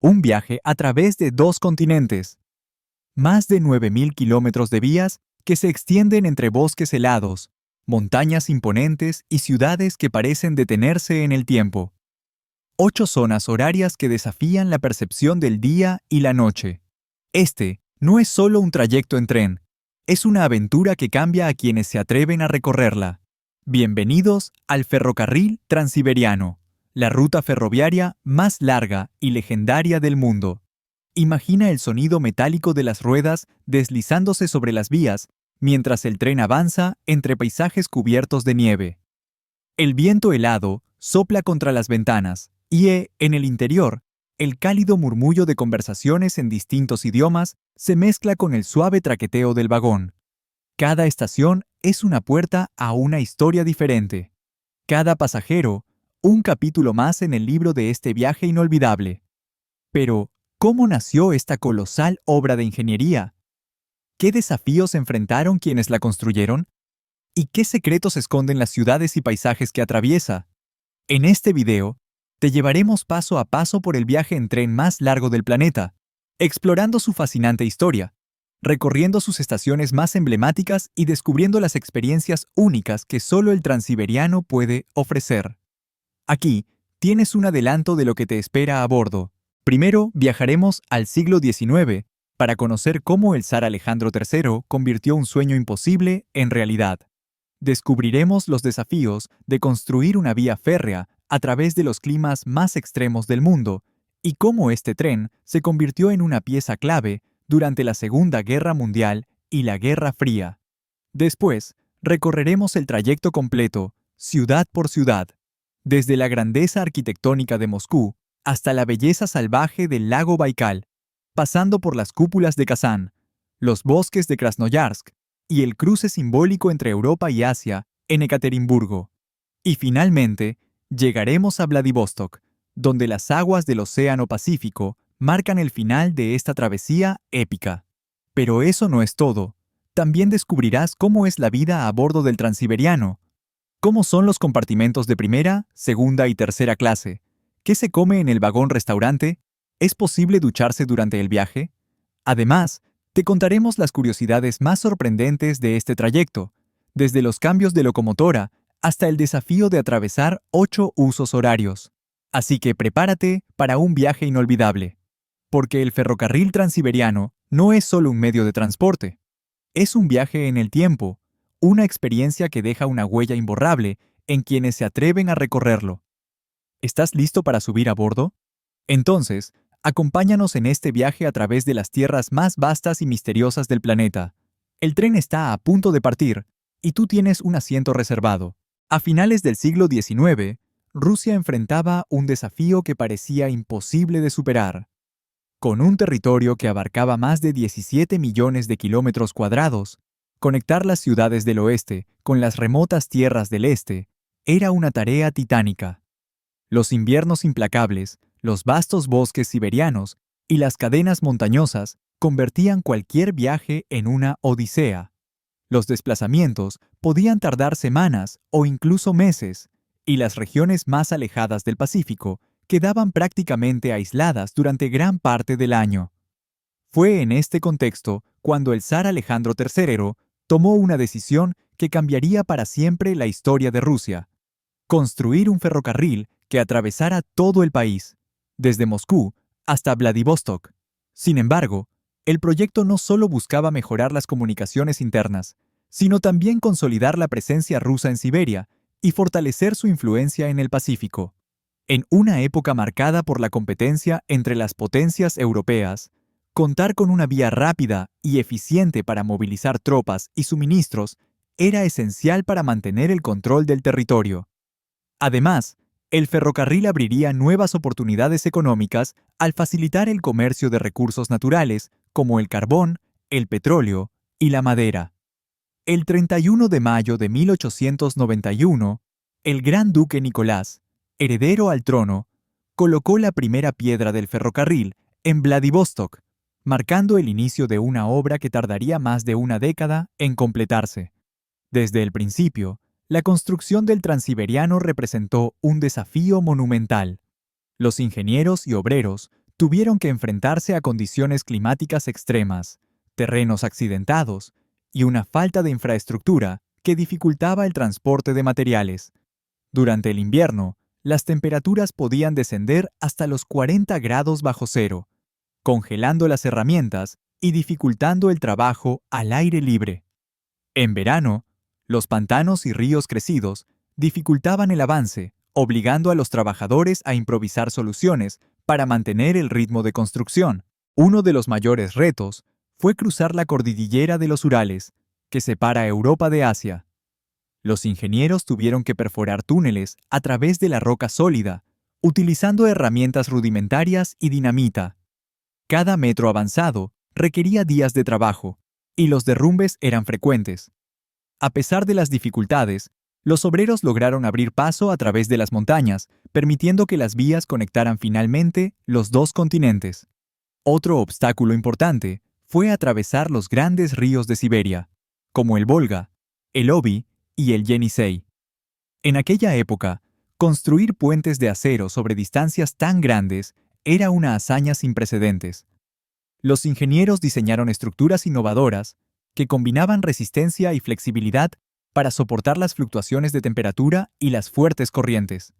Un viaje a través de 2 continentes. Más de 9.000 kilómetros de vías que se extienden entre bosques helados, montañas imponentes y ciudades que parecen detenerse en el tiempo. 8 zonas horarias que desafían la percepción del día y la noche. Este no es solo un trayecto en tren, es una aventura que cambia a quienes se atreven a recorrerla. Bienvenidos al Ferrocarril Transiberiano, la ruta ferroviaria más larga y legendaria del mundo. Imagina el sonido metálico de las ruedas deslizándose sobre las vías mientras el tren avanza entre paisajes cubiertos de nieve. El viento helado sopla contra las ventanas y, en el interior, el cálido murmullo de conversaciones en distintos idiomas se mezcla con el suave traqueteo del vagón. Cada estación es una puerta a una historia diferente. Cada pasajero, un capítulo más en el libro de este viaje inolvidable. Pero, ¿cómo nació esta colosal obra de ingeniería? ¿Qué desafíos enfrentaron quienes la construyeron? ¿Y qué secretos esconden las ciudades y paisajes que atraviesa? En este video, te llevaremos paso a paso por el viaje en tren más largo del planeta, explorando su fascinante historia, recorriendo sus estaciones más emblemáticas y descubriendo las experiencias únicas que solo el Transiberiano puede ofrecer. Aquí tienes un adelanto de lo que te espera a bordo. Primero, viajaremos al siglo XIX para conocer cómo el zar Alejandro III convirtió un sueño imposible en realidad. Descubriremos los desafíos de construir una vía férrea a través de los climas más extremos del mundo y cómo este tren se convirtió en una pieza clave durante la Segunda Guerra Mundial y la Guerra Fría. Después, recorreremos el trayecto completo, ciudad por ciudad, desde la grandeza arquitectónica de Moscú hasta la belleza salvaje del lago Baikal, pasando por las cúpulas de Kazán, los bosques de Krasnoyarsk y el cruce simbólico entre Europa y Asia en Ekaterimburgo. Y finalmente, llegaremos a Vladivostok, donde las aguas del Océano Pacífico marcan el final de esta travesía épica. Pero eso no es todo. También descubrirás cómo es la vida a bordo del Transiberiano, cómo son los compartimentos de primera, segunda y tercera clase, qué se come en el vagón-restaurante, ¿es posible ducharse durante el viaje? Además, te contaremos las curiosidades más sorprendentes de este trayecto, desde los cambios de locomotora hasta el desafío de atravesar 8 usos horarios. Así que prepárate para un viaje inolvidable. Porque el ferrocarril transiberiano no es solo un medio de transporte. Es un viaje en el tiempo, una experiencia que deja una huella imborrable en quienes se atreven a recorrerlo. ¿Estás listo para subir a bordo? Entonces, acompáñanos en este viaje a través de las tierras más vastas y misteriosas del planeta. El tren está a punto de partir, y tú tienes un asiento reservado. A finales del siglo XIX, Rusia enfrentaba un desafío que parecía imposible de superar. Con un territorio que abarcaba más de 17 millones de kilómetros cuadrados, conectar las ciudades del oeste con las remotas tierras del este era una tarea titánica. Los inviernos implacables, los vastos bosques siberianos y las cadenas montañosas convertían cualquier viaje en una odisea. Los desplazamientos podían tardar semanas o incluso meses, y las regiones más alejadas del Pacífico quedaban prácticamente aisladas durante gran parte del año. Fue en este contexto cuando el zar Alejandro III tomó una decisión que cambiaría para siempre la historia de Rusia: construir un ferrocarril que atravesara todo el país, desde Moscú hasta Vladivostok. Sin embargo, el proyecto no solo buscaba mejorar las comunicaciones internas, sino también consolidar la presencia rusa en Siberia y fortalecer su influencia en el Pacífico. En una época marcada por la competencia entre las potencias europeas, contar con una vía rápida y eficiente para movilizar tropas y suministros era esencial para mantener el control del territorio. Además, el ferrocarril abriría nuevas oportunidades económicas al facilitar el comercio de recursos naturales como el carbón, el petróleo y la madera. El 31 de mayo de 1891, el gran duque Nicolás, heredero al trono, colocó la primera piedra del ferrocarril en Vladivostok, marcando el inicio de una obra que tardaría más de una década en completarse. Desde el principio, la construcción del Transiberiano representó un desafío monumental. Los ingenieros y obreros tuvieron que enfrentarse a condiciones climáticas extremas, terrenos accidentados y una falta de infraestructura que dificultaba el transporte de materiales. Durante el invierno, las temperaturas podían descender hasta los 40 grados bajo cero, congelando las herramientas y dificultando el trabajo al aire libre. En verano, los pantanos y ríos crecidos dificultaban el avance, obligando a los trabajadores a improvisar soluciones para mantener el ritmo de construcción. Uno de los mayores retos fue cruzar la cordillera de los Urales, que separa Europa de Asia. Los ingenieros tuvieron que perforar túneles a través de la roca sólida, utilizando herramientas rudimentarias y dinamita. Cada metro avanzado requería días de trabajo, y los derrumbes eran frecuentes. A pesar de las dificultades, los obreros lograron abrir paso a través de las montañas, permitiendo que las vías conectaran finalmente los dos continentes. Otro obstáculo importante fue atravesar los grandes ríos de Siberia, como el Volga, el Obi y el Yenisei. En aquella época, construir puentes de acero sobre distancias tan grandes era una hazaña sin precedentes. Los ingenieros diseñaron estructuras innovadoras que combinaban resistencia y flexibilidad para soportar las fluctuaciones de temperatura y las fuertes corrientes.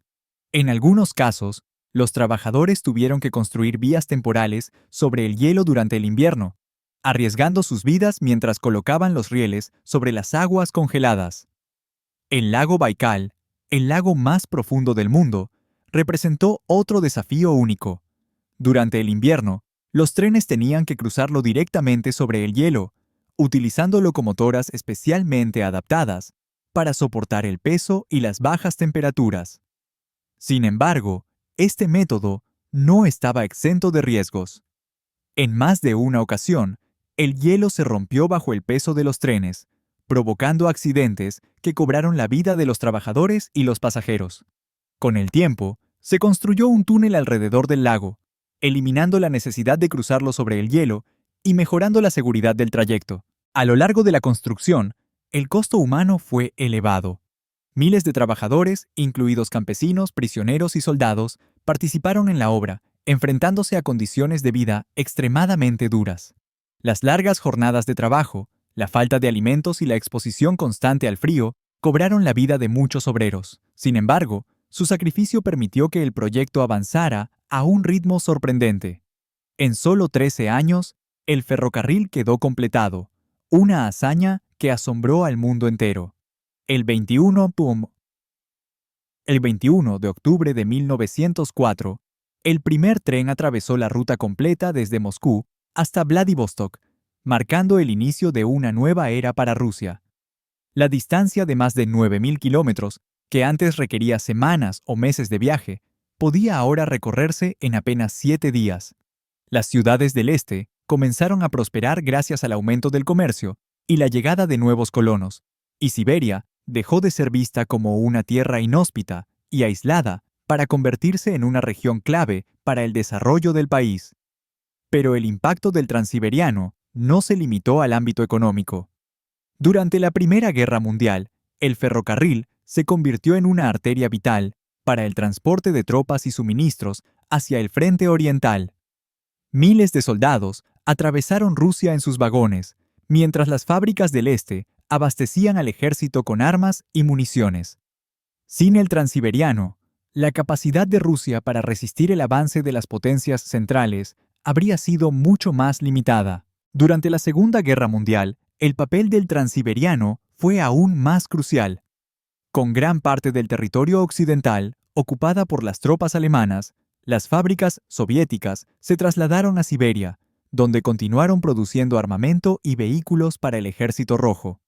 En algunos casos, los trabajadores tuvieron que construir vías temporales sobre el hielo durante el invierno, arriesgando sus vidas mientras colocaban los rieles sobre las aguas congeladas. El lago Baikal, el lago más profundo del mundo, representó otro desafío único. Durante el invierno, los trenes tenían que cruzarlo directamente sobre el hielo, utilizando locomotoras especialmente adaptadas para soportar el peso y las bajas temperaturas. Sin embargo, este método no estaba exento de riesgos. En más de una ocasión, el hielo se rompió bajo el peso de los trenes, provocando accidentes que cobraron la vida de los trabajadores y los pasajeros. Con el tiempo, se construyó un túnel alrededor del lago, eliminando la necesidad de cruzarlo sobre el hielo y mejorando la seguridad del trayecto. A lo largo de la construcción, el costo humano fue elevado. Miles de trabajadores, incluidos campesinos, prisioneros y soldados, participaron en la obra, enfrentándose a condiciones de vida extremadamente duras. Las largas jornadas de trabajo, la falta de alimentos y la exposición constante al frío cobraron la vida de muchos obreros. Sin embargo, su sacrificio permitió que el proyecto avanzara a un ritmo sorprendente. En solo 13 años, el ferrocarril quedó completado, una hazaña que asombró al mundo entero. El 21 de octubre de 1904, el primer tren atravesó la ruta completa desde Moscú hasta Vladivostok, marcando el inicio de una nueva era para Rusia. La distancia de más de 9.000 kilómetros, que antes requería semanas o meses de viaje, podía ahora recorrerse en apenas 7 días. Las ciudades del este comenzaron a prosperar gracias al aumento del comercio y la llegada de nuevos colonos, y Siberia dejó de ser vista como una tierra inhóspita y aislada para convertirse en una región clave para el desarrollo del país. Pero el impacto del Transiberiano no se limitó al ámbito económico. Durante la Primera Guerra Mundial, el ferrocarril se convirtió en una arteria vital para el transporte de tropas y suministros hacia el frente oriental. Miles de soldados atravesaron Rusia en sus vagones, mientras las fábricas del este abastecían al ejército con armas y municiones. Sin el Transiberiano, la capacidad de Rusia para resistir el avance de las potencias centrales habría sido mucho más limitada. Durante la Segunda Guerra Mundial, el papel del Transiberiano fue aún más crucial. Con gran parte del territorio occidental ocupada por las tropas alemanas, las fábricas soviéticas se trasladaron a Siberia, donde continuaron produciendo armamento y vehículos para el Ejército Rojo.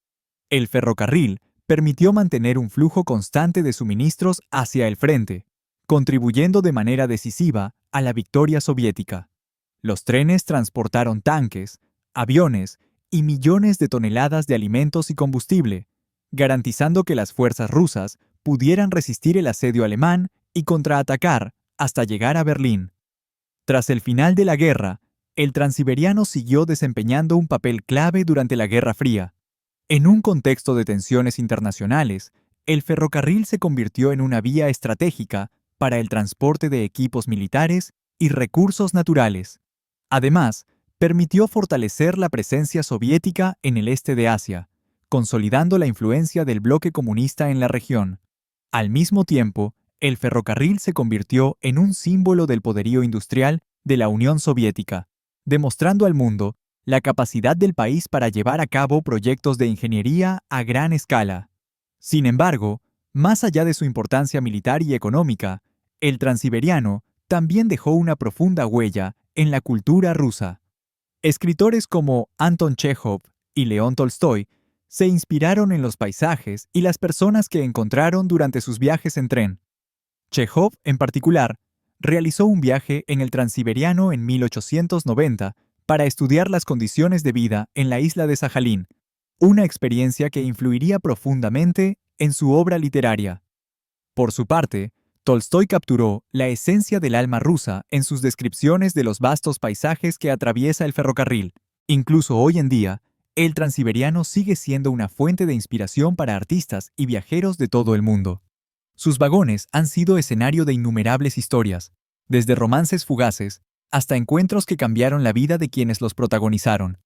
El ferrocarril permitió mantener un flujo constante de suministros hacia el frente, contribuyendo de manera decisiva a la victoria soviética. Los trenes transportaron tanques, aviones y millones de toneladas de alimentos y combustible, garantizando que las fuerzas rusas pudieran resistir el asedio alemán y contraatacar hasta llegar a Berlín. Tras el final de la guerra, el Transiberiano siguió desempeñando un papel clave durante la Guerra Fría. En un contexto de tensiones internacionales, el ferrocarril se convirtió en una vía estratégica para el transporte de equipos militares y recursos naturales. Además, permitió fortalecer la presencia soviética en el este de Asia, consolidando la influencia del bloque comunista en la región. Al mismo tiempo, el ferrocarril se convirtió en un símbolo del poderío industrial de la Unión Soviética, demostrando al mundo la capacidad del país para llevar a cabo proyectos de ingeniería a gran escala. Sin embargo, más allá de su importancia militar y económica, el Transiberiano también dejó una profunda huella en la cultura rusa. Escritores como Anton Chejov y León Tolstói se inspiraron en los paisajes y las personas que encontraron durante sus viajes en tren. Chejov, en particular, realizó un viaje en el Transiberiano en 1890 para estudiar las condiciones de vida en la isla de Sajalín, una experiencia que influiría profundamente en su obra literaria. Por su parte, Tolstói capturó la esencia del alma rusa en sus descripciones de los vastos paisajes que atraviesa el ferrocarril. Incluso hoy en día, el Transiberiano sigue siendo una fuente de inspiración para artistas y viajeros de todo el mundo. Sus vagones han sido escenario de innumerables historias, desde romances fugaces hasta encuentros que cambiaron la vida de quienes los protagonizaron.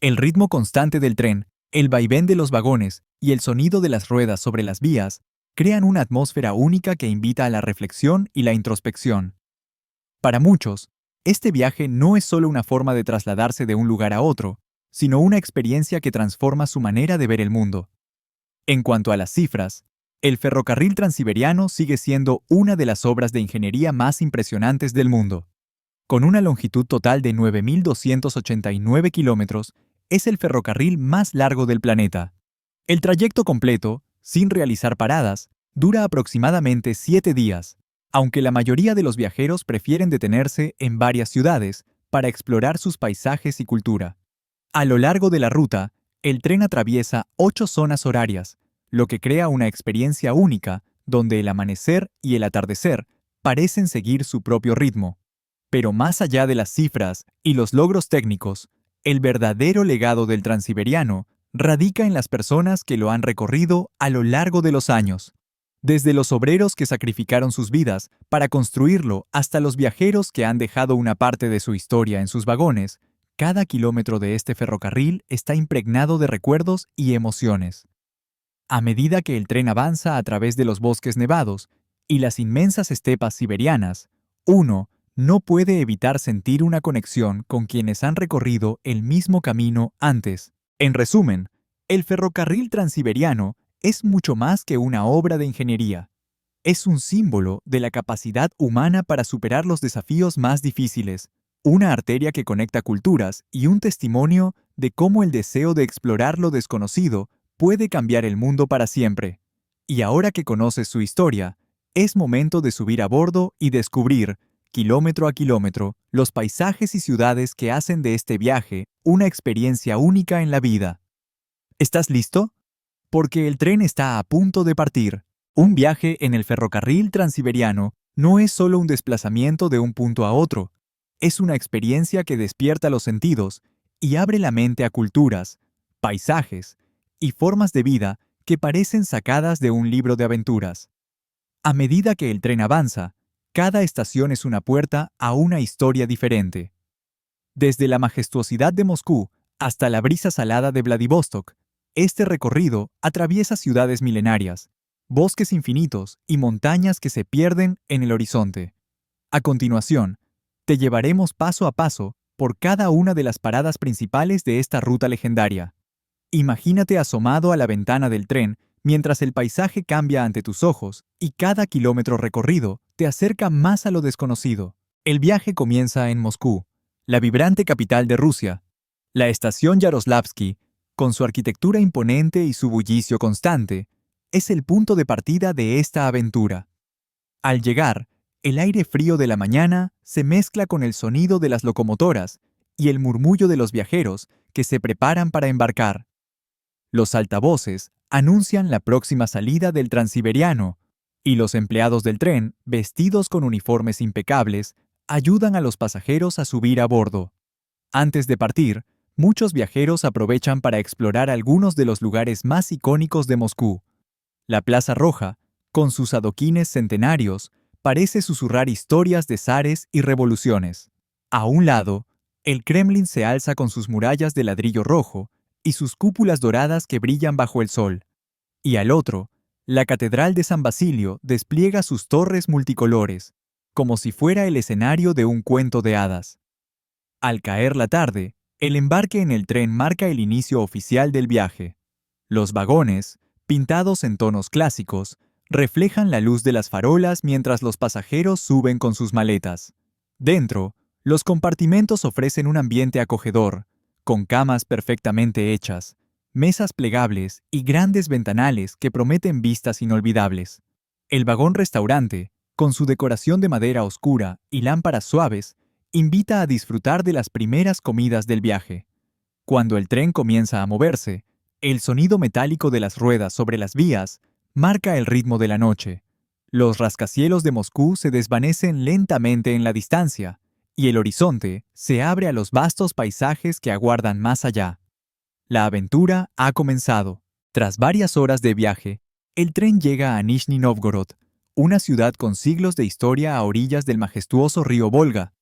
El ritmo constante del tren, el vaivén de los vagones y el sonido de las ruedas sobre las vías crean una atmósfera única que invita a la reflexión y la introspección. Para muchos, este viaje no es solo una forma de trasladarse de un lugar a otro, sino una experiencia que transforma su manera de ver el mundo. En cuanto a las cifras, el ferrocarril transiberiano sigue siendo una de las obras de ingeniería más impresionantes del mundo. Con una longitud total de 9.289 kilómetros, es el ferrocarril más largo del planeta. El trayecto completo, sin realizar paradas, dura aproximadamente 7 días, aunque la mayoría de los viajeros prefieren detenerse en varias ciudades para explorar sus paisajes y cultura. A lo largo de la ruta, el tren atraviesa 8 zonas horarias, lo que crea una experiencia única donde el amanecer y el atardecer parecen seguir su propio ritmo. Pero más allá de las cifras y los logros técnicos, el verdadero legado del Transiberiano radica en las personas que lo han recorrido a lo largo de los años. Desde los obreros que sacrificaron sus vidas para construirlo hasta los viajeros que han dejado una parte de su historia en sus vagones, cada kilómetro de este ferrocarril está impregnado de recuerdos y emociones. A medida que el tren avanza a través de los bosques nevados y las inmensas estepas siberianas, uno no puede evitar sentir una conexión con quienes han recorrido el mismo camino antes. En resumen, el ferrocarril transiberiano es mucho más que una obra de ingeniería. Es un símbolo de la capacidad humana para superar los desafíos más difíciles, una arteria que conecta culturas y un testimonio de cómo el deseo de explorar lo desconocido puede cambiar el mundo para siempre. Y ahora que conoces su historia, es momento de subir a bordo y descubrir, kilómetro a kilómetro, los paisajes y ciudades que hacen de este viaje una experiencia única en la vida. ¿Estás listo? Porque el tren está a punto de partir. Un viaje en el ferrocarril transiberiano no es solo un desplazamiento de un punto a otro. Es una experiencia que despierta los sentidos y abre la mente a culturas, paisajes y formas de vida que parecen sacadas de un libro de aventuras. A medida que el tren avanza, cada estación es una puerta a una historia diferente. Desde la majestuosidad de Moscú hasta la brisa salada de Vladivostok, este recorrido atraviesa ciudades milenarias, bosques infinitos y montañas que se pierden en el horizonte. A continuación, te llevaremos paso a paso por cada una de las paradas principales de esta ruta legendaria. Imagínate asomado a la ventana del tren mientras el paisaje cambia ante tus ojos y cada kilómetro recorrido te acerca más a lo desconocido. El viaje comienza en Moscú, la vibrante capital de Rusia. La estación Yaroslavsky, con su arquitectura imponente y su bullicio constante, es el punto de partida de esta aventura. Al llegar, el aire frío de la mañana se mezcla con el sonido de las locomotoras y el murmullo de los viajeros que se preparan para embarcar. Los altavoces anuncian la próxima salida del Transiberiano, y los empleados del tren, vestidos con uniformes impecables, ayudan a los pasajeros a subir a bordo. Antes de partir, muchos viajeros aprovechan para explorar algunos de los lugares más icónicos de Moscú. La Plaza Roja, con sus adoquines centenarios, parece susurrar historias de zares y revoluciones. A un lado, el Kremlin se alza con sus murallas de ladrillo rojo y sus cúpulas doradas que brillan bajo el sol. Y al otro, la Catedral de San Basilio despliega sus torres multicolores, como si fuera el escenario de un cuento de hadas. Al caer la tarde, el embarque en el tren marca el inicio oficial del viaje. Los vagones, pintados en tonos clásicos, reflejan la luz de las farolas mientras los pasajeros suben con sus maletas. Dentro, los compartimentos ofrecen un ambiente acogedor, con camas perfectamente hechas, mesas plegables y grandes ventanales que prometen vistas inolvidables. El vagón restaurante, con su decoración de madera oscura y lámparas suaves, invita a disfrutar de las primeras comidas del viaje. Cuando el tren comienza a moverse, el sonido metálico de las ruedas sobre las vías marca el ritmo de la noche. Los rascacielos de Moscú se desvanecen lentamente en la distancia, y el horizonte se abre a los vastos paisajes que aguardan más allá. La aventura ha comenzado. Tras varias horas de viaje, el tren llega a Nizhny Novgorod, una ciudad con siglos de historia a orillas del majestuoso río Volga.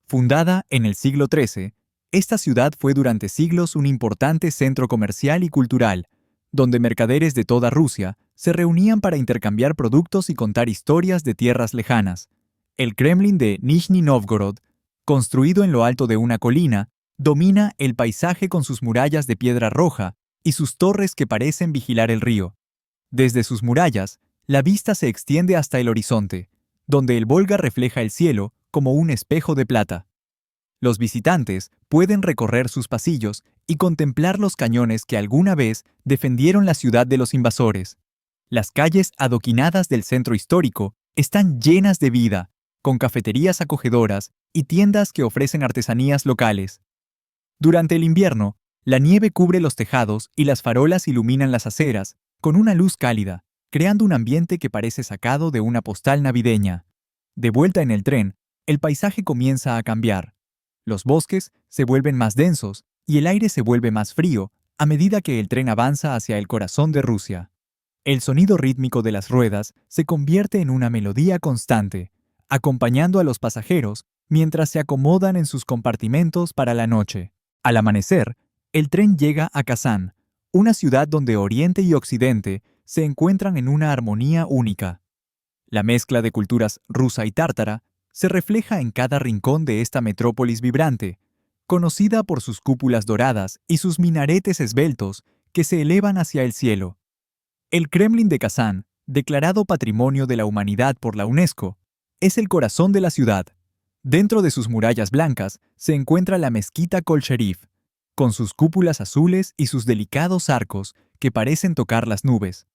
Fundada en el siglo XIII, esta ciudad fue durante siglos un importante centro comercial y cultural, donde mercaderes de toda Rusia se reunían para intercambiar productos y contar historias de tierras lejanas. El Kremlin de Nizhny Novgorod, construido en lo alto de una colina, domina el paisaje con sus murallas de piedra roja y sus torres que parecen vigilar el río. Desde sus murallas, la vista se extiende hasta el horizonte, donde el Volga refleja el cielo como un espejo de plata. Los visitantes pueden recorrer sus pasillos y contemplar los cañones que alguna vez defendieron la ciudad de los invasores. Las calles adoquinadas del centro histórico están llenas de vida, con cafeterías acogedoras y tiendas que ofrecen artesanías locales. Durante el invierno, la nieve cubre los tejados y las farolas iluminan las aceras con una luz cálida, creando un ambiente que parece sacado de una postal navideña. De vuelta en el tren, el paisaje comienza a cambiar. Los bosques se vuelven más densos y el aire se vuelve más frío a medida que el tren avanza hacia el corazón de Rusia. El sonido rítmico de las ruedas se convierte en una melodía constante, acompañando a los pasajeros mientras se acomodan en sus compartimentos para la noche. Al amanecer, el tren llega a Kazán, una ciudad donde Oriente y Occidente se encuentran en una armonía única. La mezcla de culturas rusa y tártara se refleja en cada rincón de esta metrópolis vibrante, conocida por sus cúpulas doradas y sus minaretes esbeltos que se elevan hacia el cielo. El Kremlin de Kazán, declarado Patrimonio de la Humanidad por la UNESCO, es el corazón de la ciudad. Dentro de sus murallas blancas se encuentra la mezquita Kol Sherif, con sus cúpulas azules y sus delicados arcos que parecen tocar las nubes.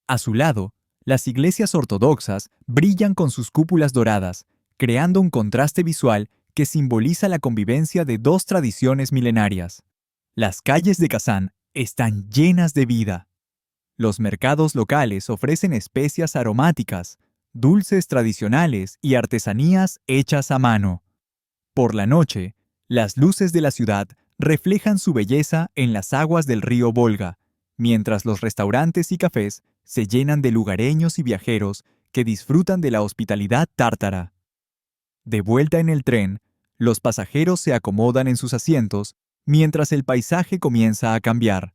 A su lado, las iglesias ortodoxas brillan con sus cúpulas doradas, creando un contraste visual que simboliza la convivencia de dos tradiciones milenarias. Las calles de Kazán están llenas de vida. Los mercados locales ofrecen especias aromáticas, dulces tradicionales y artesanías hechas a mano. Por la noche, las luces de la ciudad reflejan su belleza en las aguas del río Volga, mientras los restaurantes y cafés se llenan de lugareños y viajeros que disfrutan de la hospitalidad tártara. De vuelta en el tren, los pasajeros se acomodan en sus asientos mientras el paisaje comienza a cambiar.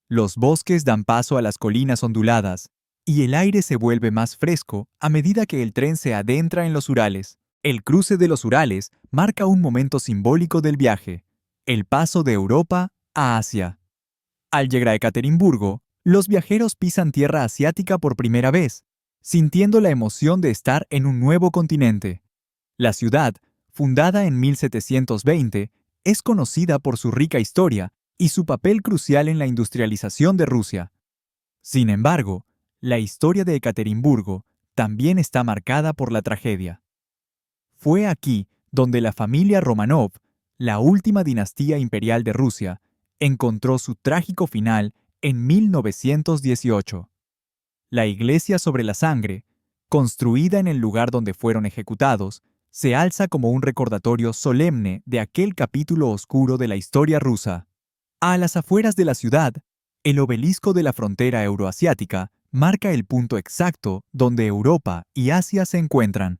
Los bosques dan paso a las colinas onduladas y el aire se vuelve más fresco a medida que el tren se adentra en los Urales. El cruce de los Urales marca un momento simbólico del viaje, el paso de Europa a Asia. Al llegar a Ekaterimburgo, los viajeros pisan tierra asiática por primera vez, sintiendo la emoción de estar en un nuevo continente. La ciudad, fundada en 1720, es conocida por su rica historia y su papel crucial en la industrialización de Rusia. Sin embargo, la historia de Ekaterimburgo también está marcada por la tragedia. Fue aquí donde la familia Romanov, la última dinastía imperial de Rusia, encontró su trágico final en 1918. La iglesia sobre la sangre, construida en el lugar donde fueron ejecutados, se alza como un recordatorio solemne de aquel capítulo oscuro de la historia rusa. A las afueras de la ciudad, el obelisco de la frontera euroasiática marca el punto exacto donde Europa y Asia se encuentran.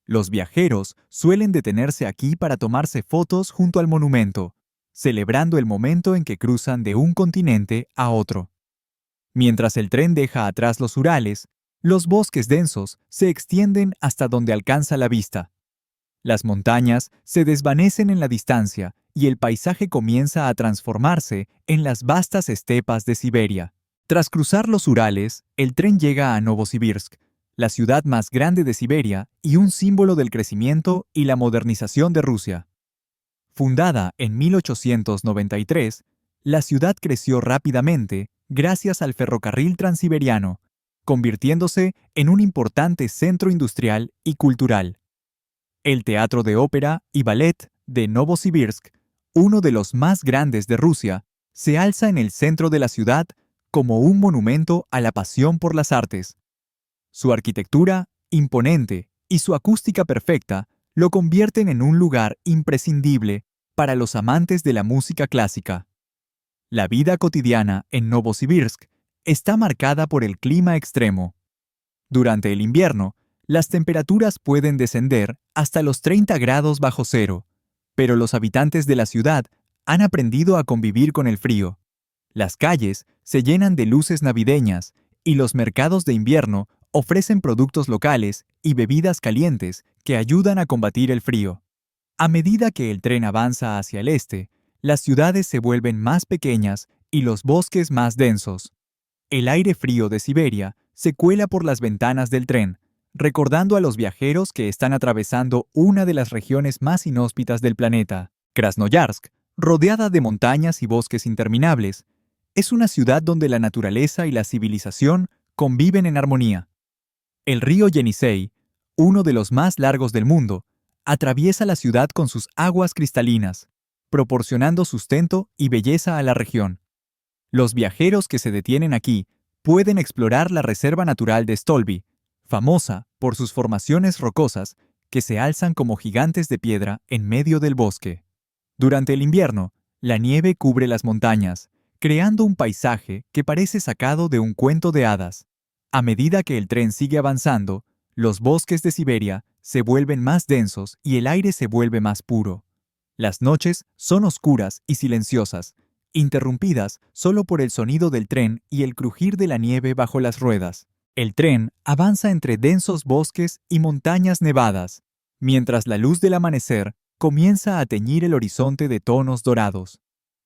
Los viajeros suelen detenerse aquí para tomarse fotos junto al monumento, celebrando el momento en que cruzan de un continente a otro. Mientras el tren deja atrás los Urales, los bosques densos se extienden hasta donde alcanza la vista. Las montañas se desvanecen en la distancia y el paisaje comienza a transformarse en las vastas estepas de Siberia. Tras cruzar los Urales, el tren llega a Novosibirsk, la ciudad más grande de Siberia y un símbolo del crecimiento y la modernización de Rusia. Fundada en 1893, la ciudad creció rápidamente gracias al ferrocarril transiberiano, convirtiéndose en un importante centro industrial y cultural. El Teatro de Ópera y Ballet de Novosibirsk, uno de los más grandes de Rusia, se alza en el centro de la ciudad como un monumento a la pasión por las artes. Su arquitectura, imponente, y su acústica perfecta lo convierten en un lugar imprescindible para los amantes de la música clásica. La vida cotidiana en Novosibirsk está marcada por el clima extremo. Durante el invierno, las temperaturas pueden descender hasta los 30 grados bajo cero, pero los habitantes de la ciudad han aprendido a convivir con el frío. Las calles se llenan de luces navideñas y los mercados de invierno ofrecen productos locales y bebidas calientes que ayudan a combatir el frío. A medida que el tren avanza hacia el este, las ciudades se vuelven más pequeñas y los bosques más densos. El aire frío de Siberia se cuela por las ventanas del tren, recordando a los viajeros que están atravesando una de las regiones más inhóspitas del planeta. Krasnoyarsk, rodeada de montañas y bosques interminables, es una ciudad donde la naturaleza y la civilización conviven en armonía. El río Yenisei, uno de los más largos del mundo, atraviesa la ciudad con sus aguas cristalinas, proporcionando sustento y belleza a la región. Los viajeros que se detienen aquí pueden explorar la Reserva Natural de Stolby, famosa por sus formaciones rocosas que se alzan como gigantes de piedra en medio del bosque. Durante el invierno, la nieve cubre las montañas, creando un paisaje que parece sacado de un cuento de hadas. A medida que el tren sigue avanzando, los bosques de Siberia se vuelven más densos y el aire se vuelve más puro. Las noches son oscuras y silenciosas, interrumpidas solo por el sonido del tren y el crujir de la nieve bajo las ruedas. El tren avanza entre densos bosques y montañas nevadas, mientras la luz del amanecer comienza a teñir el horizonte de tonos dorados.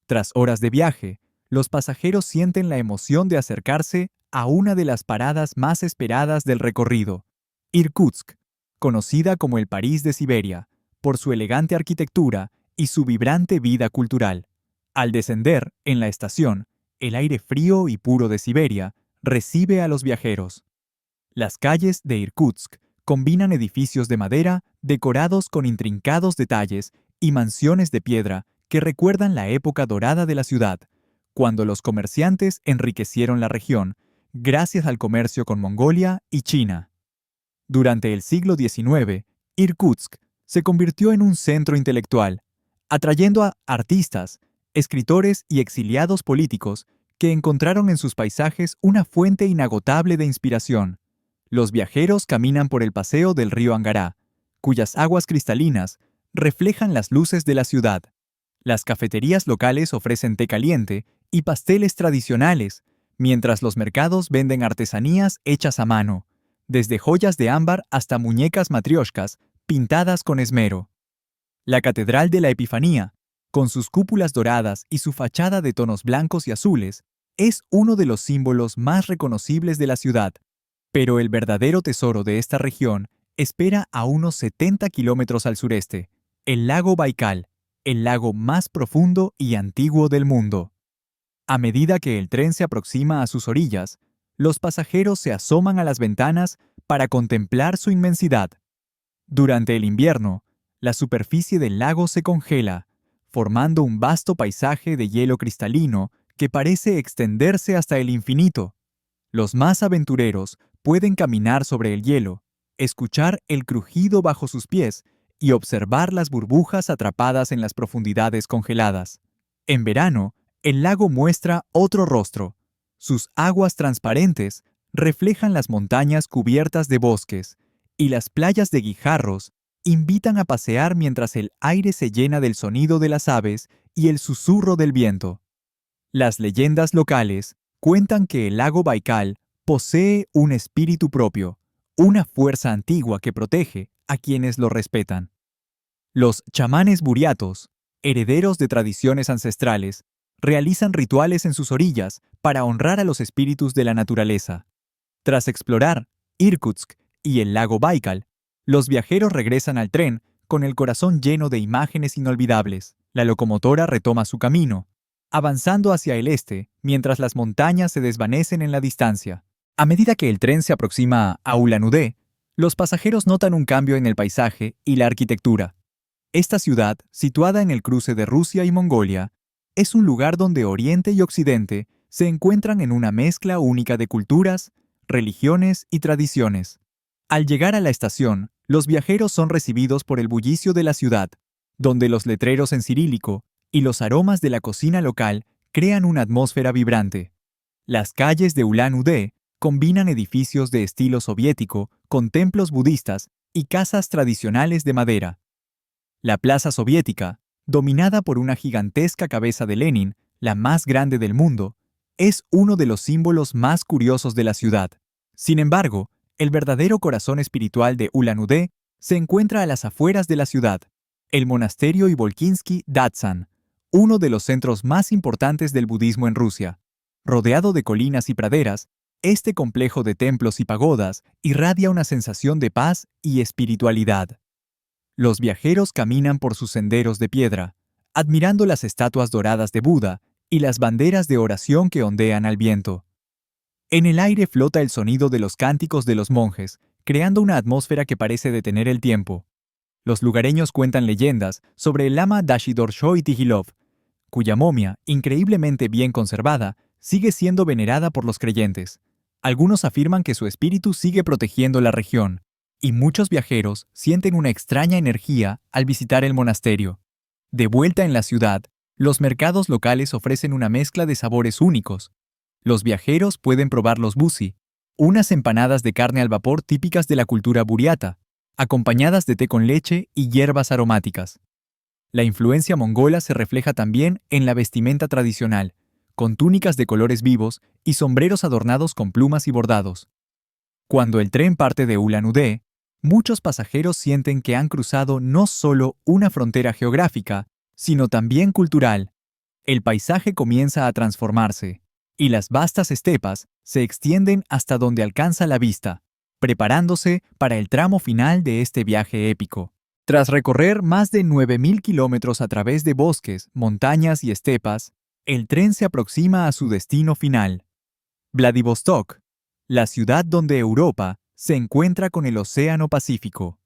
Tras horas de viaje, los pasajeros sienten la emoción de acercarse a una de las paradas más esperadas del recorrido, Irkutsk, conocida como el París de Siberia, por su elegante arquitectura y su vibrante vida cultural. Al descender, en la estación, el aire frío y puro de Siberia recibe a los viajeros. Las calles de Irkutsk combinan edificios de madera decorados con intrincados detalles y mansiones de piedra que recuerdan la época dorada de la ciudad, cuando los comerciantes enriquecieron la región gracias al comercio con Mongolia y China. Durante el siglo XIX, Irkutsk se convirtió en un centro intelectual, atrayendo a artistas, escritores y exiliados políticos que encontraron en sus paisajes una fuente inagotable de inspiración. Los viajeros caminan por el paseo del río Angará, cuyas aguas cristalinas reflejan las luces de la ciudad. Las cafeterías locales ofrecen té caliente y pasteles tradicionales, mientras los mercados venden artesanías hechas a mano, desde joyas de ámbar hasta muñecas matrioshkas pintadas con esmero. La Catedral de la Epifanía, con sus cúpulas doradas y su fachada de tonos blancos y azules, es uno de los símbolos más reconocibles de la ciudad. Pero el verdadero tesoro de esta región espera a unos 70 kilómetros al sureste, el lago Baikal, el lago más profundo y antiguo del mundo. A medida que el tren se aproxima a sus orillas, los pasajeros se asoman a las ventanas para contemplar su inmensidad. Durante el invierno, la superficie del lago se congela, formando un vasto paisaje de hielo cristalino que parece extenderse hasta el infinito. Los más aventureros pueden caminar sobre el hielo, escuchar el crujido bajo sus pies y observar las burbujas atrapadas en las profundidades congeladas. En verano, el lago muestra otro rostro. Sus aguas transparentes reflejan las montañas cubiertas de bosques, y las playas de guijarros invitan a pasear mientras el aire se llena del sonido de las aves y el susurro del viento. Las leyendas locales cuentan que el lago Baikal posee un espíritu propio, una fuerza antigua que protege a quienes lo respetan. Los chamanes buriatos, herederos de tradiciones ancestrales, realizan rituales en sus orillas para honrar a los espíritus de la naturaleza. Tras explorar Irkutsk y el lago Baikal, los viajeros regresan al tren con el corazón lleno de imágenes inolvidables. La locomotora retoma su camino, avanzando hacia el este mientras las montañas se desvanecen en la distancia. A medida que el tren se aproxima a Ulan-Ude, los pasajeros notan un cambio en el paisaje y la arquitectura. Esta ciudad, situada en el cruce de Rusia y Mongolia, es un lugar donde Oriente y Occidente se encuentran en una mezcla única de culturas, religiones y tradiciones. Al llegar a la estación, los viajeros son recibidos por el bullicio de la ciudad, donde los letreros en cirílico y los aromas de la cocina local crean una atmósfera vibrante. Las calles de Ulan-Ude combinan edificios de estilo soviético con templos budistas y casas tradicionales de madera. La plaza soviética, dominada por una gigantesca cabeza de Lenin, la más grande del mundo, es uno de los símbolos más curiosos de la ciudad. Sin embargo, el verdadero corazón espiritual de Ulan-Ude se encuentra a las afueras de la ciudad, el monasterio Ivolkinsky Datsan, uno de los centros más importantes del budismo en Rusia. Rodeado de colinas y praderas, este complejo de templos y pagodas irradia una sensación de paz y espiritualidad. Los viajeros caminan por sus senderos de piedra, admirando las estatuas doradas de Buda y las banderas de oración que ondean al viento. En el aire flota el sonido de los cánticos de los monjes, creando una atmósfera que parece detener el tiempo. Los lugareños cuentan leyendas sobre el lama Dashidorshoy Tigilov, cuya momia, increíblemente bien conservada, sigue siendo venerada por los creyentes. Algunos afirman que su espíritu sigue protegiendo la región, y muchos viajeros sienten una extraña energía al visitar el monasterio. De vuelta en la ciudad, los mercados locales ofrecen una mezcla de sabores únicos. Los viajeros pueden probar los busi, unas empanadas de carne al vapor típicas de la cultura buriata, acompañadas de té con leche y hierbas aromáticas. La influencia mongola se refleja también en la vestimenta tradicional, con túnicas de colores vivos y sombreros adornados con plumas y bordados. Cuando el tren parte de Ulan-Ude, muchos pasajeros sienten que han cruzado no solo una frontera geográfica, sino también cultural. El paisaje comienza a transformarse, y las vastas estepas se extienden hasta donde alcanza la vista, preparándose para el tramo final de este viaje épico. Tras recorrer más de 9.000 kilómetros a través de bosques, montañas y estepas, el tren se aproxima a su destino final, Vladivostok, la ciudad donde Europa se encuentra con el Océano Pacífico.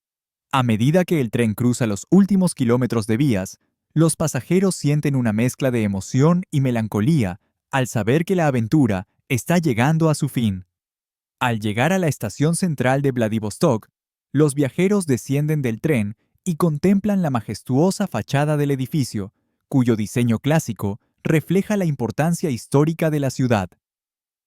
A medida que el tren cruza los últimos kilómetros de vías, los pasajeros sienten una mezcla de emoción y melancolía al saber que la aventura está llegando a su fin. Al llegar a la estación central de Vladivostok, los viajeros descienden del tren y contemplan la majestuosa fachada del edificio, cuyo diseño clásico refleja la importancia histórica de la ciudad.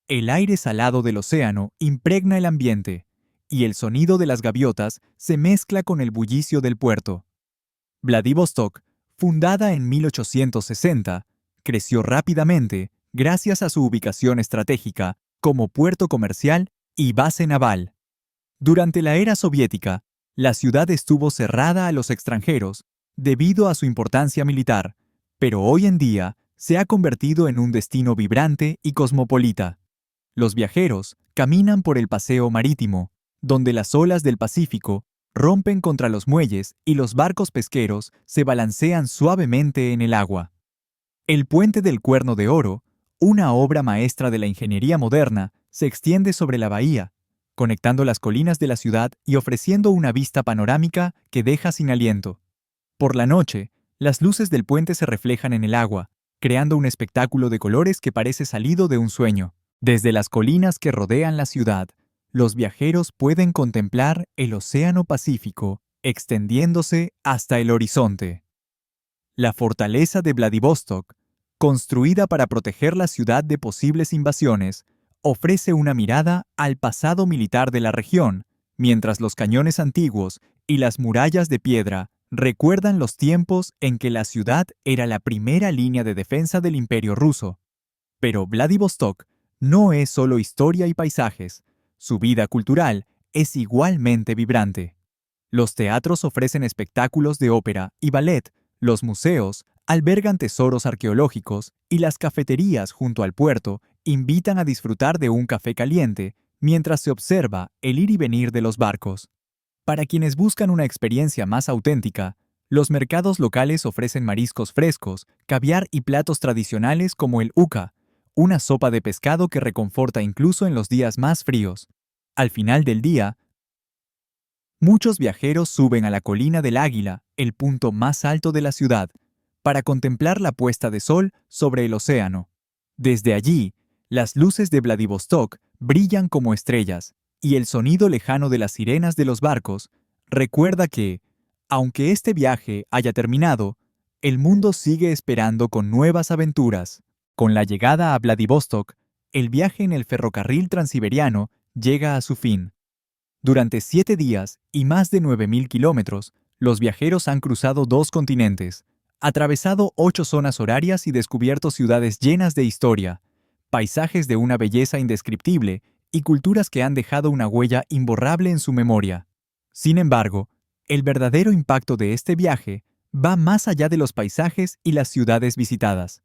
El aire salado del océano impregna el ambiente, y el sonido de las gaviotas se mezcla con el bullicio del puerto. Vladivostok, fundada en 1860, creció rápidamente gracias a su ubicación estratégica como puerto comercial y base naval. Durante la era soviética, la ciudad estuvo cerrada a los extranjeros debido a su importancia militar, pero hoy en día se ha convertido en un destino vibrante y cosmopolita. Los viajeros caminan por el paseo marítimo, donde las olas del Pacífico rompen contra los muelles y los barcos pesqueros se balancean suavemente en el agua. El puente del Cuerno de Oro, una obra maestra de la ingeniería moderna, se extiende sobre la bahía, conectando las colinas de la ciudad y ofreciendo una vista panorámica que deja sin aliento. Por la noche, las luces del puente se reflejan en el agua, creando un espectáculo de colores que parece salido de un sueño. Desde las colinas que rodean la ciudad, los viajeros pueden contemplar el Océano Pacífico extendiéndose hasta el horizonte. La fortaleza de Vladivostok, construida para proteger la ciudad de posibles invasiones, ofrece una mirada al pasado militar de la región, mientras los cañones antiguos y las murallas de piedra recuerdan los tiempos en que la ciudad era la primera línea de defensa del Imperio ruso. Pero Vladivostok no es solo historia y paisajes, su vida cultural es igualmente vibrante. Los teatros ofrecen espectáculos de ópera y ballet, los museos albergan tesoros arqueológicos y las cafeterías junto al puerto invitan a disfrutar de un café caliente mientras se observa el ir y venir de los barcos. Para quienes buscan una experiencia más auténtica, los mercados locales ofrecen mariscos frescos, caviar y platos tradicionales como el uka, una sopa de pescado que reconforta incluso en los días más fríos. Al final del día, muchos viajeros suben a la colina del Águila, el punto más alto de la ciudad, para contemplar la puesta de sol sobre el océano. Desde allí, las luces de Vladivostok brillan como estrellas, y el sonido lejano de las sirenas de los barcos recuerda que, aunque este viaje haya terminado, el mundo sigue esperando con nuevas aventuras. Con la llegada a Vladivostok, el viaje en el ferrocarril transiberiano llega a su fin. Durante 7 días y más de 9.000 kilómetros, los viajeros han cruzado 2 continentes, atravesado 8 zonas horarias y descubierto ciudades llenas de historia, paisajes de una belleza indescriptible y culturas que han dejado una huella imborrable en su memoria. Sin embargo, el verdadero impacto de este viaje va más allá de los paisajes y las ciudades visitadas.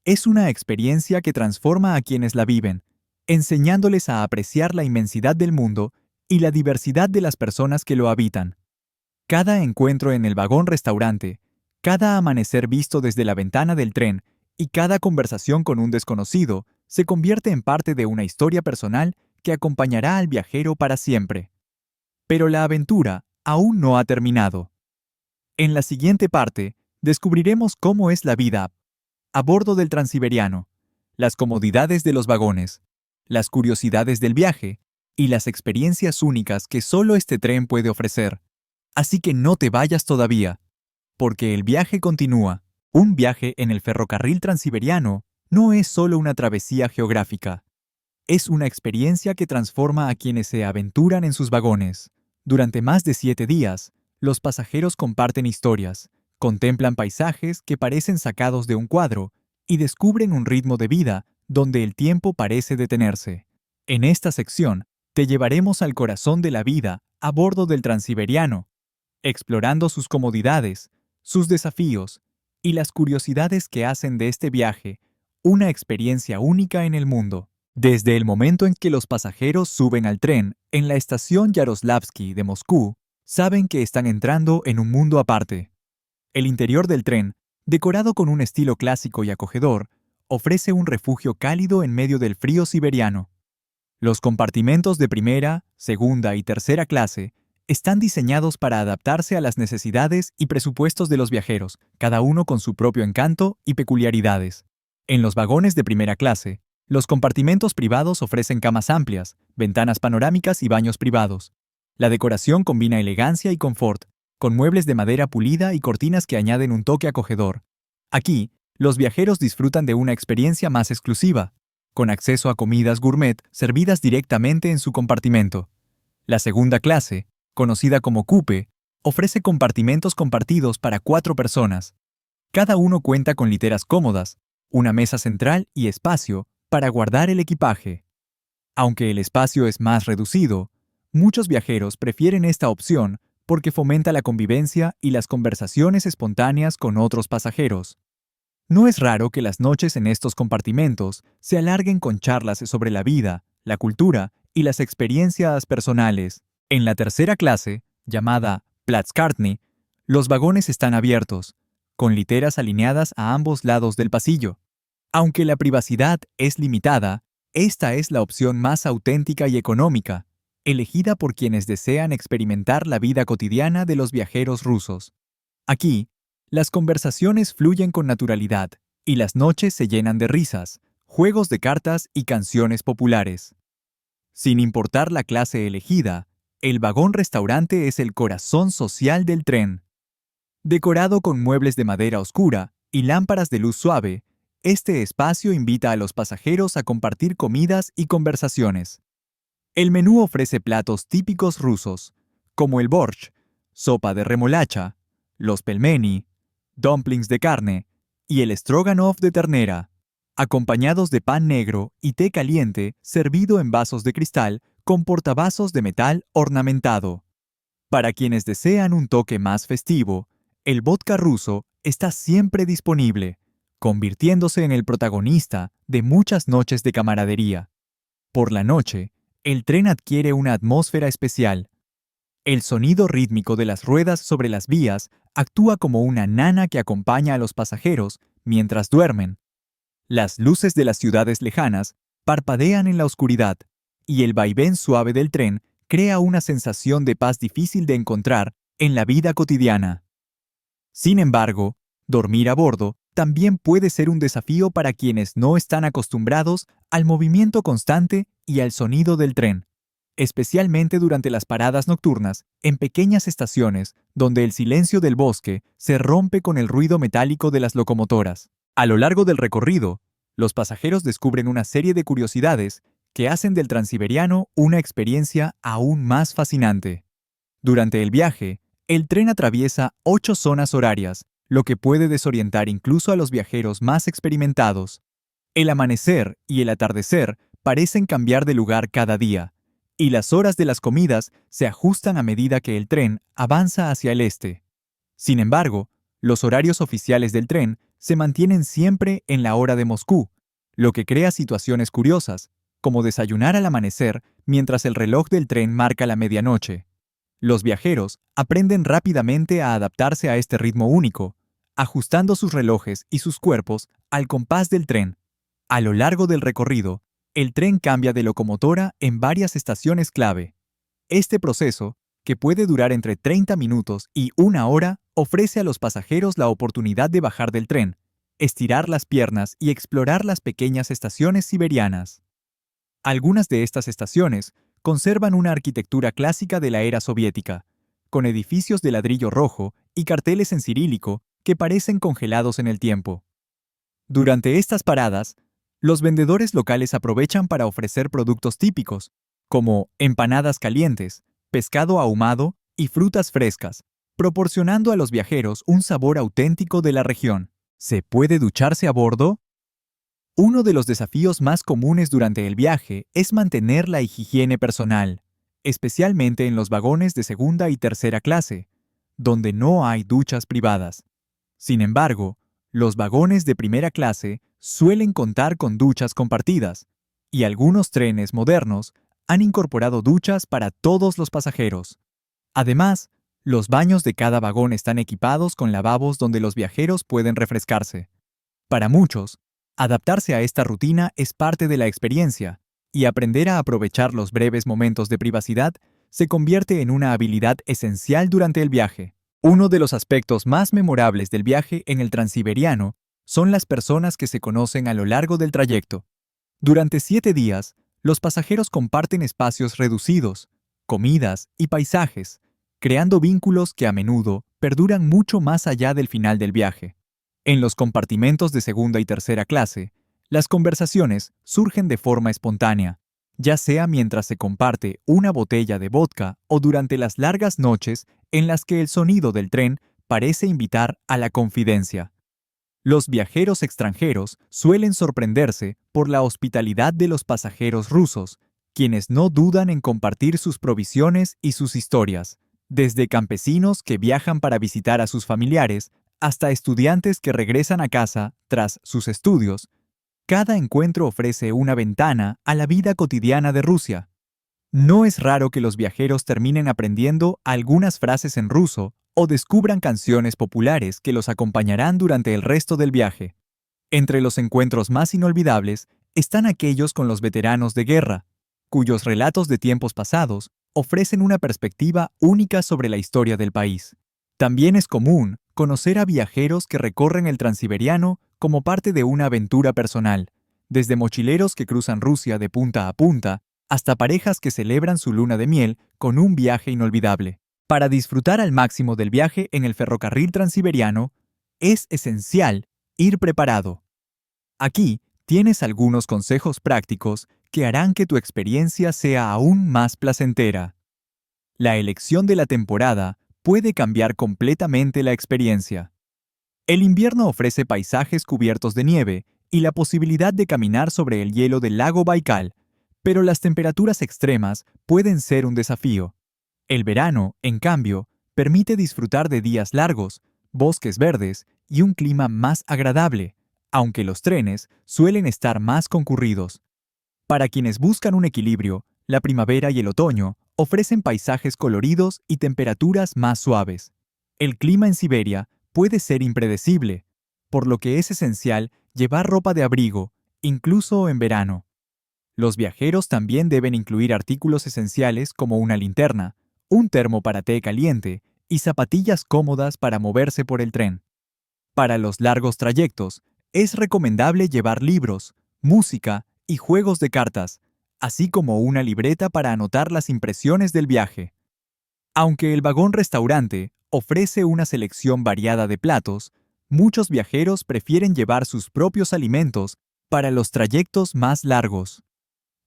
Es una experiencia que transforma a quienes la viven, enseñándoles a apreciar la inmensidad del mundo y la diversidad de las personas que lo habitan. Cada encuentro en el vagón-restaurante, cada amanecer visto desde la ventana del tren y cada conversación con un desconocido se convierte en parte de una historia personal que acompañará al viajero para siempre. Pero la aventura aún no ha terminado. En la siguiente parte, descubriremos cómo es la vida a bordo del Transiberiano, las comodidades de los vagones, las curiosidades del viaje y las experiencias únicas que solo este tren puede ofrecer. Así que no te vayas todavía, porque el viaje continúa. Un viaje en el ferrocarril transiberiano no es solo una travesía geográfica. Es una experiencia que transforma a quienes se aventuran en sus vagones. Durante más de 7 días, los pasajeros comparten historias, contemplan paisajes que parecen sacados de un cuadro y descubren un ritmo de vida donde el tiempo parece detenerse. En esta sección, te llevaremos al corazón de la vida a bordo del Transiberiano, explorando sus comodidades, sus desafíos y las curiosidades que hacen de este viaje una experiencia única en el mundo. Desde el momento en que los pasajeros suben al tren en la estación Yaroslavsky de Moscú, saben que están entrando en un mundo aparte. El interior del tren, decorado con un estilo clásico y acogedor, ofrece un refugio cálido en medio del frío siberiano. Los compartimentos de primera, segunda y tercera clase están diseñados para adaptarse a las necesidades y presupuestos de los viajeros, cada uno con su propio encanto y peculiaridades. En los vagones de primera clase, los compartimentos privados ofrecen camas amplias, ventanas panorámicas y baños privados. La decoración combina elegancia y confort, con muebles de madera pulida y cortinas que añaden un toque acogedor. Aquí, los viajeros disfrutan de una experiencia más exclusiva, con acceso a comidas gourmet servidas directamente en su compartimento. La segunda clase, conocida como coupe, ofrece compartimentos compartidos para 4 personas. Cada uno cuenta con literas cómodas, una mesa central y espacio para guardar el equipaje. Aunque el espacio es más reducido, muchos viajeros prefieren esta opción porque fomenta la convivencia y las conversaciones espontáneas con otros pasajeros. No es raro que las noches en estos compartimentos se alarguen con charlas sobre la vida, la cultura y las experiencias personales. En la tercera clase, llamada Platzkartny, los vagones están abiertos, con literas alineadas a ambos lados del pasillo. Aunque la privacidad es limitada, esta es la opción más auténtica y económica, elegida por quienes desean experimentar la vida cotidiana de los viajeros rusos. Aquí, las conversaciones fluyen con naturalidad y las noches se llenan de risas, juegos de cartas y canciones populares. Sin importar la clase elegida, el vagón-restaurante es el corazón social del tren. Decorado con muebles de madera oscura y lámparas de luz suave, Este espacio invita a los pasajeros a compartir comidas y conversaciones. El menú ofrece platos típicos rusos, como el borsch, sopa de remolacha, los pelmeni, dumplings de carne y el stroganoff de ternera, acompañados de pan negro y té caliente servido en vasos de cristal con portavasos de metal ornamentado. Para quienes desean un toque más festivo, el vodka ruso está siempre disponible, convirtiéndose en el protagonista de muchas noches de camaradería. Por la noche, el tren adquiere una atmósfera especial. El sonido rítmico de las ruedas sobre las vías actúa como una nana que acompaña a los pasajeros mientras duermen. Las luces de las ciudades lejanas parpadean en la oscuridad, y el vaivén suave del tren crea una sensación de paz difícil de encontrar en la vida cotidiana. Sin embargo, dormir a bordo también puede ser un desafío para quienes no están acostumbrados al movimiento constante y al sonido del tren, especialmente durante las paradas nocturnas en pequeñas estaciones donde el silencio del bosque se rompe con el ruido metálico de las locomotoras. A lo largo del recorrido, los pasajeros descubren una serie de curiosidades que hacen del Transiberiano una experiencia aún más fascinante. Durante el viaje, el tren atraviesa 8 zonas horarias, lo que puede desorientar incluso a los viajeros más experimentados. El amanecer y el atardecer parecen cambiar de lugar cada día, y las horas de las comidas se ajustan a medida que el tren avanza hacia el este. Sin embargo, los horarios oficiales del tren se mantienen siempre en la hora de Moscú, lo que crea situaciones curiosas, como desayunar al amanecer mientras el reloj del tren marca la medianoche. Los viajeros aprenden rápidamente a adaptarse a este ritmo único, ajustando sus relojes y sus cuerpos al compás del tren. A lo largo del recorrido, el tren cambia de locomotora en varias estaciones clave. Este proceso, que puede durar entre 30 minutos y 1 hora, ofrece a los pasajeros la oportunidad de bajar del tren, estirar las piernas y explorar las pequeñas estaciones siberianas. Algunas de estas estaciones conservan una arquitectura clásica de la era soviética, con edificios de ladrillo rojo y carteles en cirílico que parecen congelados en el tiempo. Durante estas paradas, los vendedores locales aprovechan para ofrecer productos típicos, como empanadas calientes, pescado ahumado y frutas frescas, proporcionando a los viajeros un sabor auténtico de la región. ¿Se puede ducharse a bordo? Uno de los desafíos más comunes durante el viaje es mantener la higiene personal, especialmente en los vagones de segunda y tercera clase, donde no hay duchas privadas. Sin embargo, los vagones de primera clase suelen contar con duchas compartidas, y algunos trenes modernos han incorporado duchas para todos los pasajeros. Además, los baños de cada vagón están equipados con lavabos donde los viajeros pueden refrescarse. Para muchos, adaptarse a esta rutina es parte de la experiencia, y aprender a aprovechar los breves momentos de privacidad se convierte en una habilidad esencial durante el viaje. Uno de los aspectos más memorables del viaje en el Transiberiano son las personas que se conocen a lo largo del trayecto. Durante 7 días, los pasajeros comparten espacios reducidos, comidas y paisajes, creando vínculos que a menudo perduran mucho más allá del final del viaje. En los compartimentos de segunda y tercera clase, las conversaciones surgen de forma espontánea, ya sea mientras se comparte una botella de vodka o durante las largas noches en las que el sonido del tren parece invitar a la confidencia. Los viajeros extranjeros suelen sorprenderse por la hospitalidad de los pasajeros rusos, quienes no dudan en compartir sus provisiones y sus historias, desde campesinos que viajan para visitar a sus familiares hasta estudiantes que regresan a casa tras sus estudios. Cada encuentro ofrece una ventana a la vida cotidiana de Rusia. No es raro que los viajeros terminen aprendiendo algunas frases en ruso o descubran canciones populares que los acompañarán durante el resto del viaje. Entre los encuentros más inolvidables están aquellos con los veteranos de guerra, cuyos relatos de tiempos pasados ofrecen una perspectiva única sobre la historia del país. También es común conocer a viajeros que recorren el Transiberiano como parte de una aventura personal, desde mochileros que cruzan Rusia de punta a punta, hasta parejas que celebran su luna de miel con un viaje inolvidable. Para disfrutar al máximo del viaje en el ferrocarril Transiberiano, es esencial ir preparado. Aquí tienes algunos consejos prácticos que harán que tu experiencia sea aún más placentera. La elección de la temporada puede cambiar completamente la experiencia. El invierno ofrece paisajes cubiertos de nieve y la posibilidad de caminar sobre el hielo del lago Baikal, pero las temperaturas extremas pueden ser un desafío. El verano, en cambio, permite disfrutar de días largos, bosques verdes y un clima más agradable, aunque los trenes suelen estar más concurridos. Para quienes buscan un equilibrio, la primavera y el otoño ofrecen paisajes coloridos y temperaturas más suaves. El clima en Siberia puede ser impredecible, por lo que es esencial llevar ropa de abrigo, incluso en verano. Los viajeros también deben incluir artículos esenciales como una linterna, un termo para té caliente y zapatillas cómodas para moverse por el tren. Para los largos trayectos, es recomendable llevar libros, música y juegos de cartas, así como una libreta para anotar las impresiones del viaje. Aunque el vagón restaurante ofrece una selección variada de platos, muchos viajeros prefieren llevar sus propios alimentos para los trayectos más largos.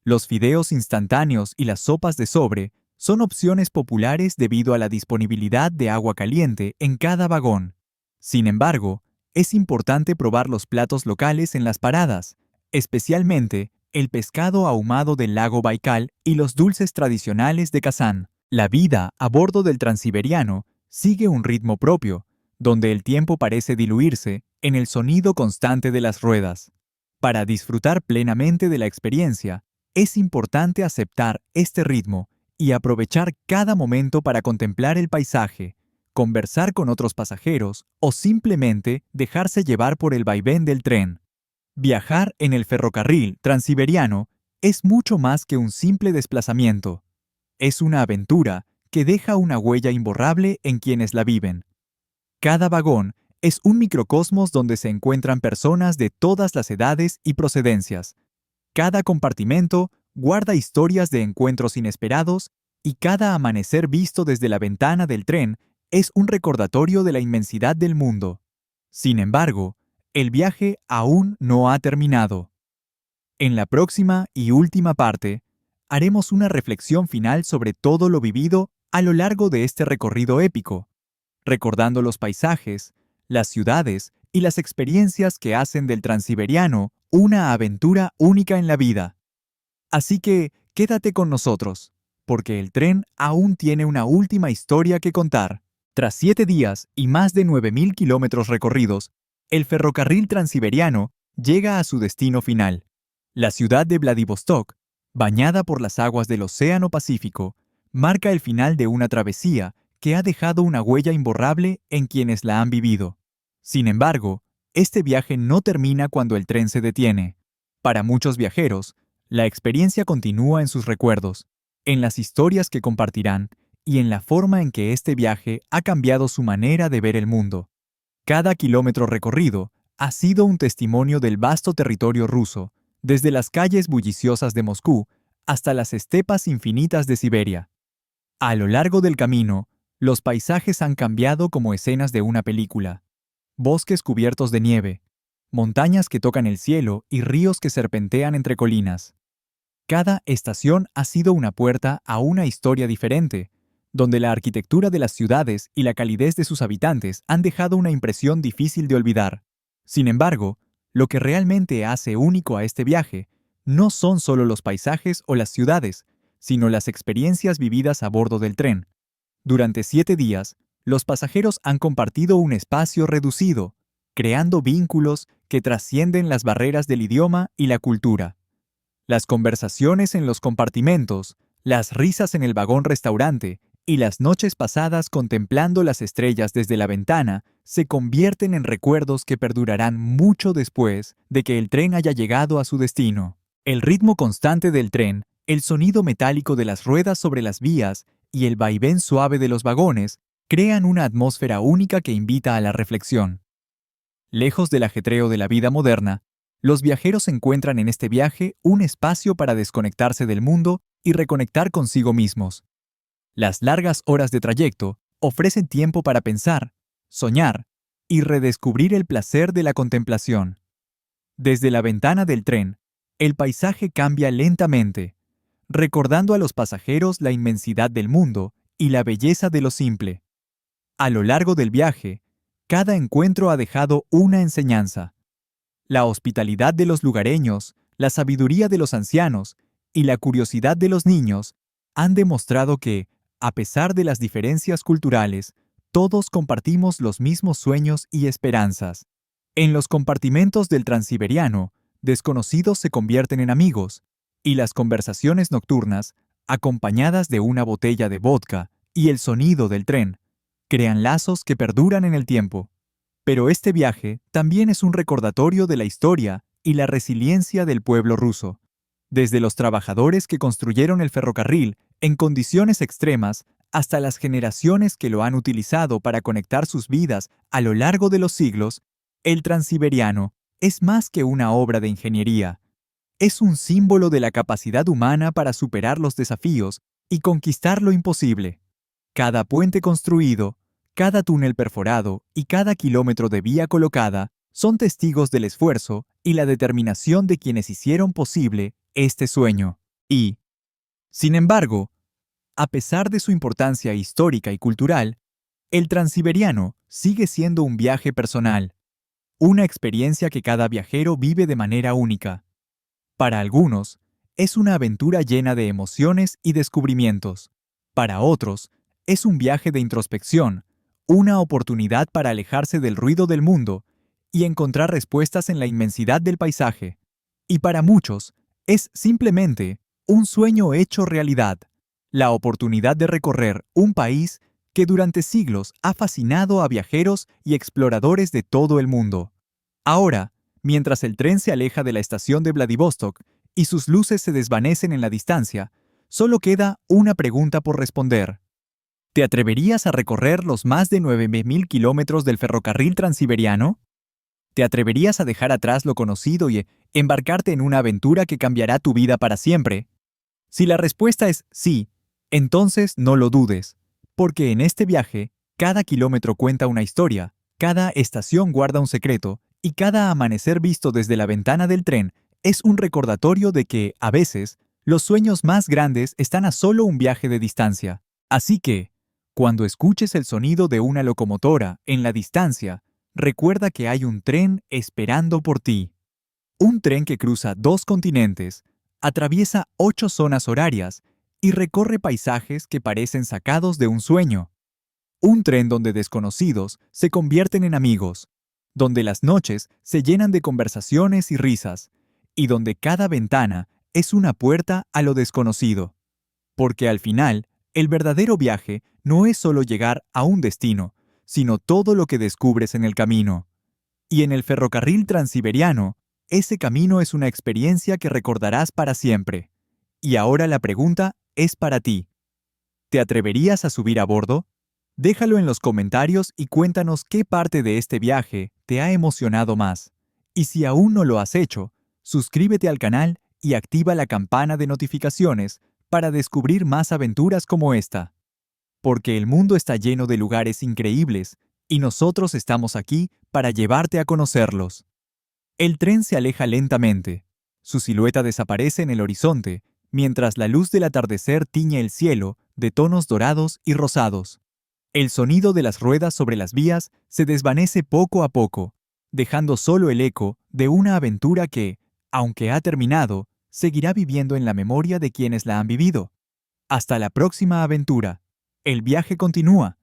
Los fideos instantáneos y las sopas de sobre son opciones populares debido a la disponibilidad de agua caliente en cada vagón. Sin embargo, es importante probar los platos locales en las paradas, especialmente el pescado ahumado del lago Baikal y los dulces tradicionales de Kazán. La vida a bordo del Transiberiano sigue un ritmo propio, donde el tiempo parece diluirse en el sonido constante de las ruedas. Para disfrutar plenamente de la experiencia, es importante aceptar este ritmo y aprovechar cada momento para contemplar el paisaje, conversar con otros pasajeros o simplemente dejarse llevar por el vaivén del tren. Viajar en el ferrocarril transiberiano es mucho más que un simple desplazamiento. Es una aventura que deja una huella imborrable en quienes la viven. Cada vagón es un microcosmos donde se encuentran personas de todas las edades y procedencias. Cada compartimento guarda historias de encuentros inesperados y cada amanecer visto desde la ventana del tren es un recordatorio de la inmensidad del mundo. Sin embargo, el viaje aún no ha terminado. En la próxima y última parte, haremos una reflexión final sobre todo lo vivido a lo largo de este recorrido épico, recordando los paisajes, las ciudades y las experiencias que hacen del Transiberiano una aventura única en la vida. Así que quédate con nosotros, porque el tren aún tiene una última historia que contar. Tras 7 días y más de 9.000 kilómetros recorridos, el ferrocarril transiberiano llega a su destino final. La ciudad de Vladivostok, bañada por las aguas del Océano Pacífico, marca el final de una travesía que ha dejado una huella imborrable en quienes la han vivido. Sin embargo, este viaje no termina cuando el tren se detiene. Para muchos viajeros, la experiencia continúa en sus recuerdos, en las historias que compartirán y en la forma en que este viaje ha cambiado su manera de ver el mundo. Cada kilómetro recorrido ha sido un testimonio del vasto territorio ruso, desde las calles bulliciosas de Moscú hasta las estepas infinitas de Siberia. A lo largo del camino, los paisajes han cambiado como escenas de una película. Bosques cubiertos de nieve, montañas que tocan el cielo y ríos que serpentean entre colinas. Cada estación ha sido una puerta a una historia diferente, donde la arquitectura de las ciudades y la calidez de sus habitantes han dejado una impresión difícil de olvidar. Sin embargo, lo que realmente hace único a este viaje no son solo los paisajes o las ciudades, sino las experiencias vividas a bordo del tren. Durante 7 días, los pasajeros han compartido un espacio reducido, creando vínculos que trascienden las barreras del idioma y la cultura. Las conversaciones en los compartimentos, las risas en el vagón restaurante y las noches pasadas contemplando las estrellas desde la ventana se convierten en recuerdos que perdurarán mucho después de que el tren haya llegado a su destino. El ritmo constante del tren, el sonido metálico de las ruedas sobre las vías y el vaivén suave de los vagones crean una atmósfera única que invita a la reflexión. Lejos del ajetreo de la vida moderna, los viajeros encuentran en este viaje un espacio para desconectarse del mundo y reconectar consigo mismos. Las largas horas de trayecto ofrecen tiempo para pensar, soñar y redescubrir el placer de la contemplación. Desde la ventana del tren, el paisaje cambia lentamente, recordando a los pasajeros la inmensidad del mundo y la belleza de lo simple. A lo largo del viaje, cada encuentro ha dejado una enseñanza. La hospitalidad de los lugareños, la sabiduría de los ancianos y la curiosidad de los niños han demostrado que, a pesar de las diferencias culturales, todos compartimos los mismos sueños y esperanzas. En los compartimentos del Transiberiano, desconocidos se convierten en amigos, y las conversaciones nocturnas, acompañadas de una botella de vodka y el sonido del tren, crean lazos que perduran en el tiempo. Pero este viaje también es un recordatorio de la historia y la resiliencia del pueblo ruso. Desde los trabajadores que construyeron el ferrocarril en condiciones extremas hasta las generaciones que lo han utilizado para conectar sus vidas a lo largo de los siglos, el Transiberiano es más que una obra de ingeniería. Es un símbolo de la capacidad humana para superar los desafíos y conquistar lo imposible. Cada puente construido, cada túnel perforado y cada kilómetro de vía colocada son testigos del esfuerzo y la determinación de quienes hicieron posible este sueño. Y, sin embargo, a pesar de su importancia histórica y cultural, el Transiberiano sigue siendo un viaje personal, una experiencia que cada viajero vive de manera única. Para algunos, es una aventura llena de emociones y descubrimientos. Para otros, es un viaje de introspección, una oportunidad para alejarse del ruido del mundo y encontrar respuestas en la inmensidad del paisaje. Y para muchos, es simplemente un sueño hecho realidad, la oportunidad de recorrer un país que durante siglos ha fascinado a viajeros y exploradores de todo el mundo. Ahora, mientras el tren se aleja de la estación de Vladivostok y sus luces se desvanecen en la distancia, solo queda una pregunta por responder. ¿Te atreverías a recorrer los más de 9.000 kilómetros del ferrocarril transiberiano? ¿Te atreverías a dejar atrás lo conocido y embarcarte en una aventura que cambiará tu vida para siempre? Si la respuesta es sí, entonces no lo dudes, porque en este viaje, cada kilómetro cuenta una historia, cada estación guarda un secreto, y cada amanecer visto desde la ventana del tren es un recordatorio de que, a veces, los sueños más grandes están a solo un viaje de distancia. Así que, cuando escuches el sonido de una locomotora en la distancia, recuerda que hay un tren esperando por ti. Un tren que cruza 2 continentes, atraviesa 8 zonas horarias y recorre paisajes que parecen sacados de un sueño. Un tren donde desconocidos se convierten en amigos, donde las noches se llenan de conversaciones y risas, y donde cada ventana es una puerta a lo desconocido. Porque al final, el verdadero viaje no es solo llegar a un destino, sino todo lo que descubres en el camino. Y en el ferrocarril transiberiano, ese camino es una experiencia que recordarás para siempre. Y ahora la pregunta es para ti. ¿Te atreverías a subir a bordo? Déjalo en los comentarios y cuéntanos qué parte de este viaje te ha emocionado más. Y si aún no lo has hecho, suscríbete al canal y activa la campana de notificaciones para descubrir más aventuras como esta. Porque el mundo está lleno de lugares increíbles y nosotros estamos aquí para llevarte a conocerlos. El tren se aleja lentamente. Su silueta desaparece en el horizonte, mientras la luz del atardecer tiñe el cielo de tonos dorados y rosados. El sonido de las ruedas sobre las vías se desvanece poco a poco, dejando solo el eco de una aventura que, aunque ha terminado, seguirá viviendo en la memoria de quienes la han vivido. Hasta la próxima aventura. El viaje continúa.